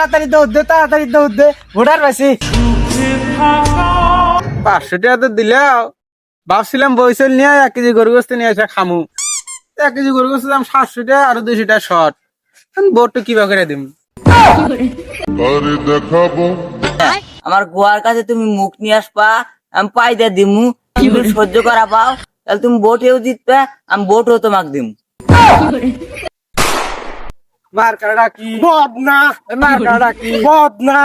তাড়াতাড়ি দৌড় দে ভোটার পাইছি। 500 টাকা তো দিলেও ভাবছিলাম বইসেল নিয়ে 1 কেজি গরু গোস্ত নিয়ে এসে খামু। 1 কেজি গরু গোস্ত দাম 700 টাকা আর 200 টাকা শর্ট। ভোট কিভাবে করে দিম? আমার গোয়ার কাছে তুমি মুখ নিয়ে আসবা, আমি পাইতে দিমু, তুমি সহ্য করা পাও, তাহলে তুমি ভোটেও জিতবে, আমি ভোটও তোমাকে দিমু। মার্কাটা কি বদনা, মার্কাটা কি বদনা।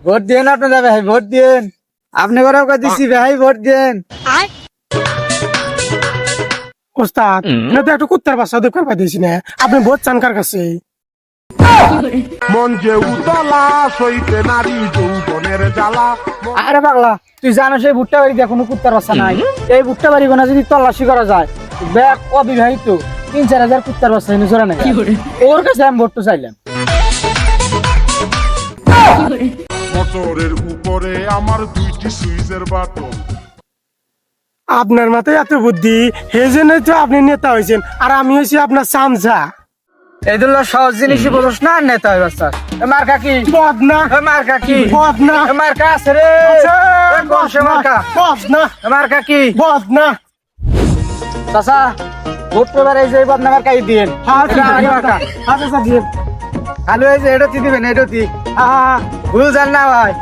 ভোট দিয়েন আপনারা ভাই, ভোট দিয়েন। আপনি ঘরেও দিচ্ছি ভাই, ভোট দিয়েন। ওস্তাদ না তো একটু কুত্তার বাচ্চা দোকান পাইতেছি না, আপনি ভোট চান কার কাছে? মন যে উতলা সইতে নারী যৌবনের জ্বালা। আরে পাগলা, তুই জানো সেই ভুট্টা বাড়ি দিয়ে কোনো কুত্তার বাচ্চা নাই। এই ভুট্টা বাড়ি গোনা যদি তল্লাশি করা যায়, ব্যাগ অবিবাহিত 3-4 হাজার কুত্তার বাচ্চা এনে জোড়া নেই। ওর কাছে আমি ভোট চাইলাম। মোটরের উপরে আমার 2টি সুইচের বাটন। আপনার মাথায় এত বুদ্ধি, সেই জন্যই তো আপনি নেতা হয়েছেন, আর আমি হয়েছি আপনার চামচা। এই দুটো সহজ জিনিসই বলছ না, নেতা হয় বাচ্চা। মার্কা কি বদনা, মার্কা কি বদনা, মার্কা আছে রে, মার্কা বদনা, মার্কা কি বদনা। চাচা ভোট পেবার এই যে বদনা মার্কাই দিয়েন। মার্কা আচ্ছা দিয়ে আলু এই যে এডতি দিবেন, এডতি ভুল জান না ভাই।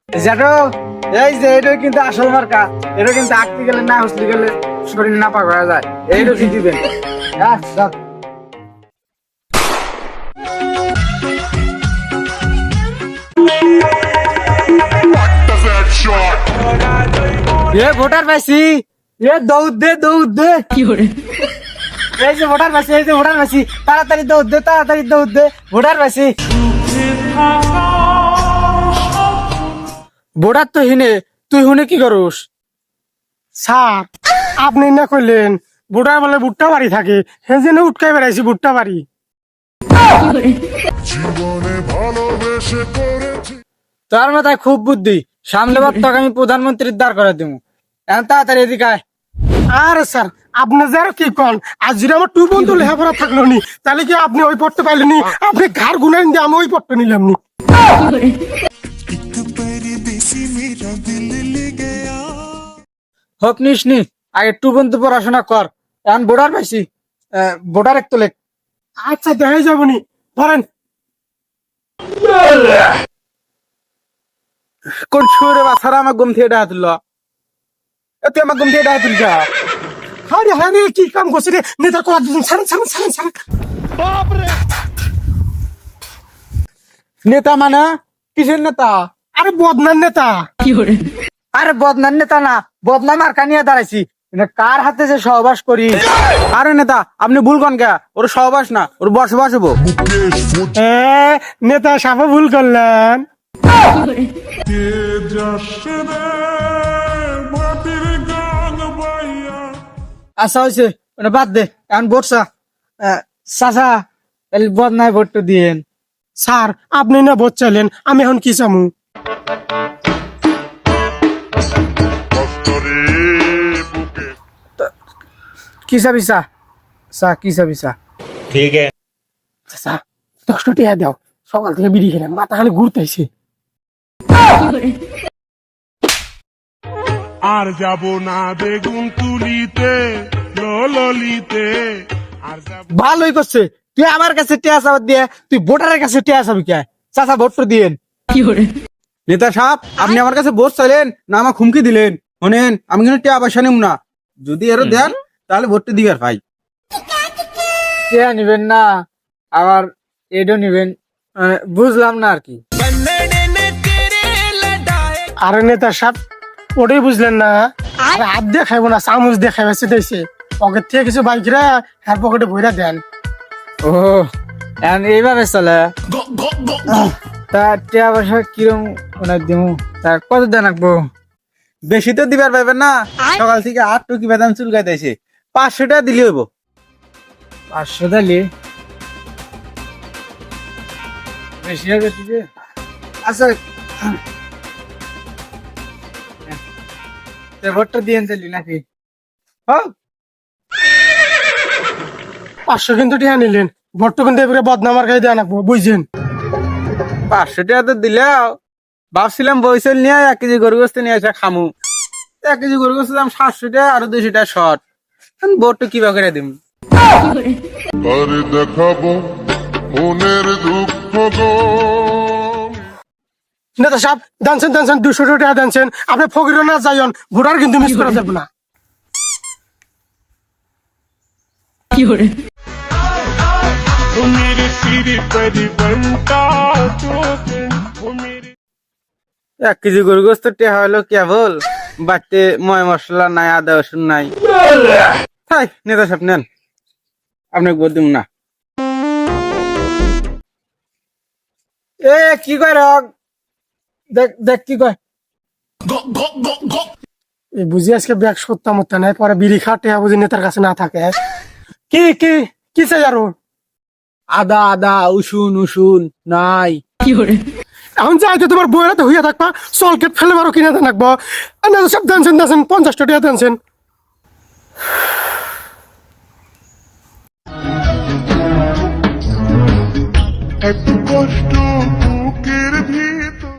যেটো এই যে এটা কিন্তু আসল মার্কা, এটা কিন্তু আঁকতে গেলে না হসলি গেলে শরীর না পাক হয়ে যায়। এইডতি দিবেন। এ ভোটার পাইছি, এ দৌড় দে এই যে ভোটার পাইছি, এই যে ভোটার পাইছি, তাড়াতাড়ি দৌড় দে ভোটার পাইছি। ভোটার তো হিনে, তুই হুনে কি করস? স্যার আপনি না কইলেন বুড়া বলে ভুট্টা বাড়ি থাকে, সেই জন্য উঠকাই বেড়াইছি ভুট্টা বাড়ি। জীবনে ভালোবেসে করেছি। তোর মাথায় খুব বুদ্ধি, সামনেবার তোকে আমি প্রধানমন্ত্রীর দাঁড় করে দিব। এখন তাড়াতাড়ি এদিকে আয়। আর স্যার আপনি যারা কি কন, আজ যদি আমার 2 বন্ধু লেখাপড়া থাকলো নি, তাহলে কি আপনি ওই পড়তে পাইলেনি? আপনি ঘাড় গুনাইন দিয়ে আমি ওই পড়তে নিলাম নি। হোক নিস নি, আগে টু বন্ধু পড়াশোনা কর। এখন ভোটার পাইছি, ভোটার একটু লেখ। আচ্ছা দেখাই যাবনি, ধরেন। কোন সুরে বাছারা আমার গম থেকে ডাকা তুলল? তুই আমার গম থেকে ডাকা তুলছা? আরে হ্যাঁ রে, কি কাম করছে রে নেতা? করা দিন ছাড়েন। নেতা মানে কিসের নেতা? আরে বদনার নেতা। আরে বদনার নেতা না, বদনাম আর কানিয়া দাঁড়াইছি। কার হাতে যে সহবাস করি? আরে নেতা আপনি ভুল কন কে? ওর সহবাস না, ওর বসবাস হবো। নেতা সাফা ভুল করলেন। আচ্ছা হয়েছে, বাদ দে। এখন ভোটসা চাচা বদনায় ভোটটা দিয়েন। স্যার আপনি না ভোট চাইলেন, আমি এখন কি চামু? কি চাবি চা? কি চাবি চা? চাচা 10 টাকা দাও, সকাল থেকে বিড়ি খেলাম, মাথা খালি ঘুরতেছে। আর যাব না বেগুন তুলিতে ললিতে। আর যাব ভালোই করছে, তুই আমার কাছে টিয়া চাবার দিয়ে তুই ভোটারের কাছে টিয়া চাবি কে? চাচা ভোটটা দিয়েন। নেতা সাহেব আপনি আমার কাছে ভোট চাইলেন না আমার হুমকি দিলেন? শোনেন আমি কিন্তু টিয়া পয়সা নিব না, যদি এরও দেন তাহলে ভোটটা দিবেন ভাই। টিয়া নিবেন না আবার এডও নিবেন, বুঝলাম না আর কি। আরে নেতা সাহেব ওটাই বুঝলেন না? আরে হাত দিয়ে খাইবো না, চামচ দিয়ে খাইবে সেটাইছে। পকেট থেকে কিছু বাইকরা হ্যার পকেটে ভইরা দেন। ও এখন এইভাবে চলে? তা টিয়া পয়সা কিরম দিব? তা কত দেন রাখবো? বেশি তো দিবার পাইবেন না, সকাল থেকে 8 টুকি বেদাম চুল গাইতেছে। 500 টাকা দিলে হইব। 500 দিলে বেশি হবে। আচ্ছা ভোটটা দিয়ে চলি নাকি? হ্যাঁ 500 কিন্তু টিয়া নিলেন, ভোটটা কিন্তু এবারে বদনামার খাই দেয়া নাকবো, বুঝছেন? 500 টাকা তো দিলেও ভাবছিলাম বইসেল নিয়ে 1 কেজি গরু গোস্ত নিয়ে আসা খামু। 1 কেজি গরু গোস্ত দাম 700 টাকা, আরো 200 টাকা শর্ট। ভোটটা কিভাবে করে দিম? আর দেখাবো মনের দুঃখ গো। নেতা সাহেব দানছেন 200 টাকা দানছেন, আপনি ফকির না যাইন, ভোটার কিন্তু মিস করা যাবে না। मेरे सिर पर बनता जो मेरे 1 কেজি গরু গোস্ত টেহা হলো কেবল, বাড়তে ময় মশলা নাই, আদা রসুন নাই। হাই নেতা সাহেব নেন, আপনাকে ভোট দিব না। এ কি কয় রক, দেখ দেখ কি কয়। এই বুঝি আজকে ব্যাগ সত্তা মত্তা নাই, পরে বিড়ি খা টেহা বুঝি নেতার কাছে না থাকে। কি কি কি চাই আরো? আদা আদা উসুন উসুন নাই। এখন যাইতে তোমার বইয়েরা তো হইয়া থাকবা, সলকেট ফেলে বারো কিনে দেন রাখবো। নেতা সাহেব দানছেন 50 টাকা দানছেন। এত কষ্ট বুকের ভিতর।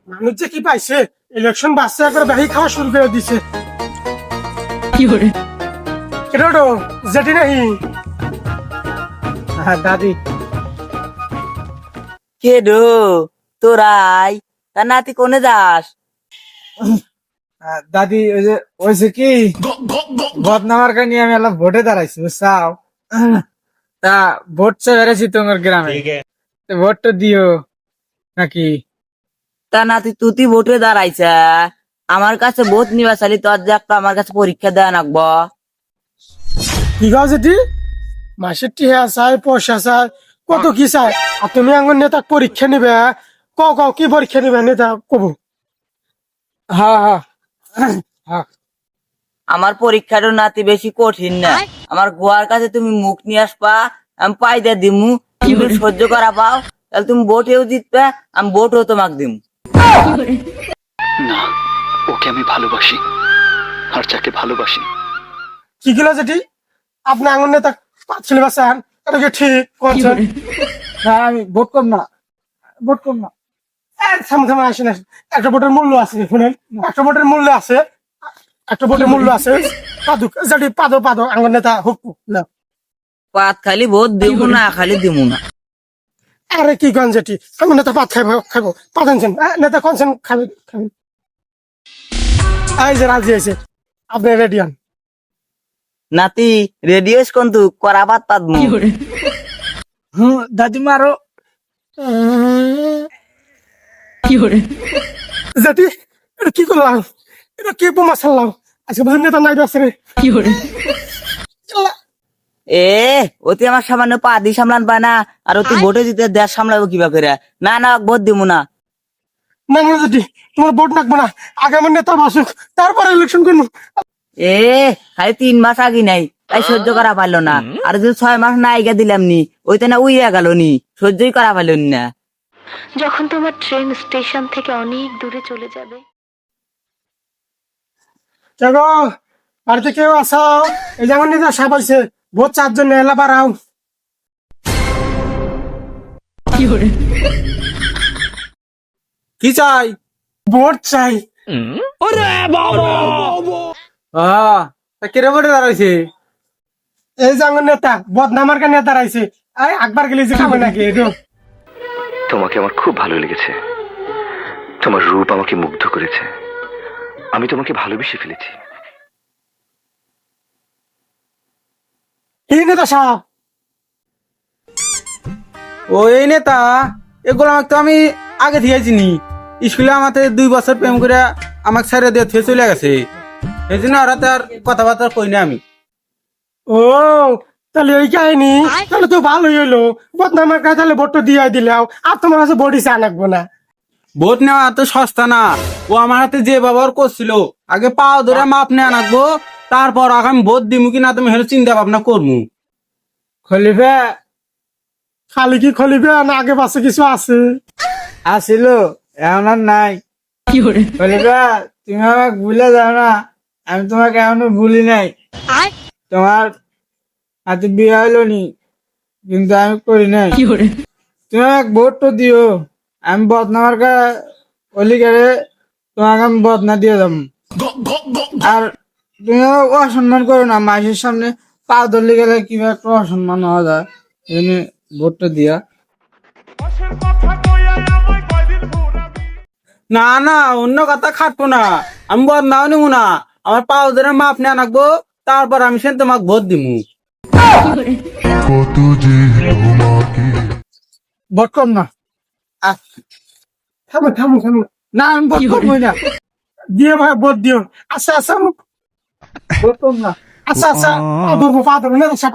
মানুষ যে কি পাইছে, ইলেকশন বাচ্চা একবার ব্যাহি খাওয়া শুরু করে দিছে। এটা তো যেটি নাহি। হ্যাঁ দাদি। কে ডো তোরাই তা নাতি কোনে যাস? দাদি ওই যে ওইছে কি বদনামার কানি আমি এলাম ভোটে দাঁড়াইছি বুঝছাও। তা ভোট চাই বেড়েছি তোমার গ্রামে, তো ভোটটা দিও নাকি? তা নাতি তুই ভোটে দাঁড়াইছে, আমার কাছে ভোট নিবা চালি, তোর যে একটা আমার কাছে পরীক্ষা দেওয়া নাকবো। কি গাও যেটি মাসের টিহা চাই, পয়সা চাই, কত কি চাই। আর তুমি আঙ্গুর নেতা পরীক্ষা নিবে, কও কি পরীক্ষা নিবে নেতা কব। হ্যাঁ হ্যাঁ হ্যাঁ। আমার পরীক্ষাটা নাতি বেশি কঠিন না, আমার গোয়ার কাছে তুমি মুখ নিয়ে আসবা, আমি পাই দিয়ে দিমু, তুমি যদি সহ্য করা পাও তাহলে তুমি ভোটেও জিতবে, আমি ভোটও তোমাকে দিমু। না, ওকে আমি ভালোবাসি, আর যাকে ভালোবাসি কি গেল যেটি আপনি আঙ্গুর নেতা পাচ্ছিল বাসান, এটা কি ঠিক করছেন? না আমি ভোট করব না, ভোট করব না। থামে আসেন আসেন, একটা ভোটের মূল্য আছে, শুনেন একটা ভোটের মূল্য আছে, একটা ভোটের মূল্য আছে। পাদুক যেটি পাদো আঙ্গুর নেতা হোক না। পাত খালি ভোট দিব না, খালি দিমু না। আরে কি গান যেটি আঙ্গুর নেতা পাত খাইবো পাত আনছেন, নেতা কনছেন খাবেন। এই যে রাজি আছে, আপনি রেডি হন। নাতি রেডিও কিন্তু করা বাদ পাদমু। দাদিমা আরো যেটি এটা কি করলাম, এটা কি বোমা ছাড়লাম, আজকে বুঝলেন নেতা নাই আছে রে। এ অতি আমার সামান্য পা দি সামলান পায় না, আর অতি ভোটে জিতে দেশ সামলাবো কিভাবে করে? না না ভোট দিমু না। না না যেটি তোমার ভোট রাখবো না, আগে আমার নেতা বাসুক তারপরে ইলেকশন করবো। এ খালি 3 মাস আগে নাই, তাই সহ্য করা পারলো না। আর যদি 6 মাস না আইগা দিলাম নি, ওইটা না উইয়া গেল নি, সহ্যই করা পারল না। যখন তোমার ট্রেন স্টেশন থেকে অনেক দূরে চলে যাবে, কেগো বাড়িতে কেউ আসাও, এই যে আমার নেতা সাপ আছে, ভোট 4 জন এলা বাড়াও। কি চাই? ভোট চাই। হ্যাঁ তা কেরে ভোটে দাঁড়াইছে? এই যে আমার নেতা বদনামার কা নেতা রাইছে, আই আকবার গেলে যে খাবে নাকি এটা। তোমাকে আমার খুব ভালো লেগেছে, তোমার রূপ আমাকে মুগ্ধ করেছে, আমি তোমাকে ভালোবেসে ফেলেছি। এই নেতা সাপ ও এই নেতা, এগুলো আমাকে তো আমি আগে দিয়ে চিনি। স্কুলে আমাকে 2 বছর প্রেম করে আমাকে ছেড়ে দিয়ে থুয়ে চলে গেছে, এই জন্য ওরা তার কথাবার্তা কই না আমি। ও তাহলে ওই কাহিনী, তাহলে তো ভালোই হইলো, বদনামার কাছে তাহলে ভোটটা দিয়ে দিলাও, আর তোমার কাছে ভোটই চা লাগবো না। ভোট নেওয়া এত সস্তা না, ও আমার হাতে যে ব্যবহার করছিল, আগে পাও ধরে মাপ নেওয়া রাখবো, তারপর আগে আমি ভোট দিমু কিনা তুমি হেরে চিন্তা ভাবনা করবো। খলিফা খালি কি খলিবে না আগে পাশে কিছু আছে? আসিল এখন আর নাই। খলিফা তুমি আমাকে ভুলে যাও না, আমি তোমাকে এখনো ভুলি নাই। তোমার হাতে বিয়ে হইলো নি, কিন্তু আমি করি নাই। তুমি আমাকে ভোট তো দিও, আমি বদনামার অলিগারে তোমাকে আমি বদনা দিয়ে যাবো। আর তুমি আমাকে অসম্মান করো না, মাসের সামনে পা ধরলে গেলে কিভাবে একটা অসম্মান হওয়া যায়, এই জন্য ভোটটা দিয়া। না না, অন্য কথা খাটবো না, আমি বদনাও নিব না। আমার পা ধরে মাপ নিয়ে আনবো, তারপর আমি সে তোমাকে ভোট দিমু। ভোট কম না। থামো থামো থামো, না আমি ভোট করবোই না। দিয়ে ভাই ভোট দিও। আচ্ছা আচ্ছা ভোট কম না। আচ্ছা আচ্ছা, পা ধরবো না সব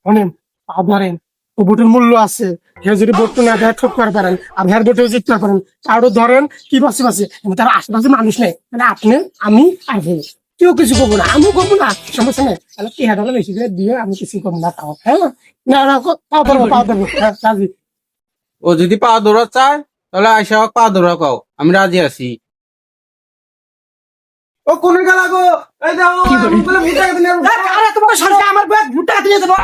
শোনেন, পা ধরেন। ও ভোটের মূল্য আছে, হে যদি ভোট না দেয় ঠোক করে পারেন, আর হের ভোটেও জিততে পারেন। কারো ধরেন কি বাসি বাসি, তার আশেপাশে মানুষ নেই, মানে আপনি আমি আর হে, কেউ কিছু করবো না, আমিও করবো না, সমস্যা নেই। তাহলে কি হাজার বেশি করে দিয়ে আমি কিছু করবো না, তাও হ্যাঁ না না, পা ধরবো পা ধরবো, হ্যাঁ রাজি। ও যদি পা ধরা চায় তাহলে আইসা হোক, পা ধরা কও, আমি রাজি আছি। ও কোন গেলা গো, এই দাও বলে ভুটাকে দিলে। আরে তোমার সরকার আমার ভোট টাকা দিয়ে দেবো।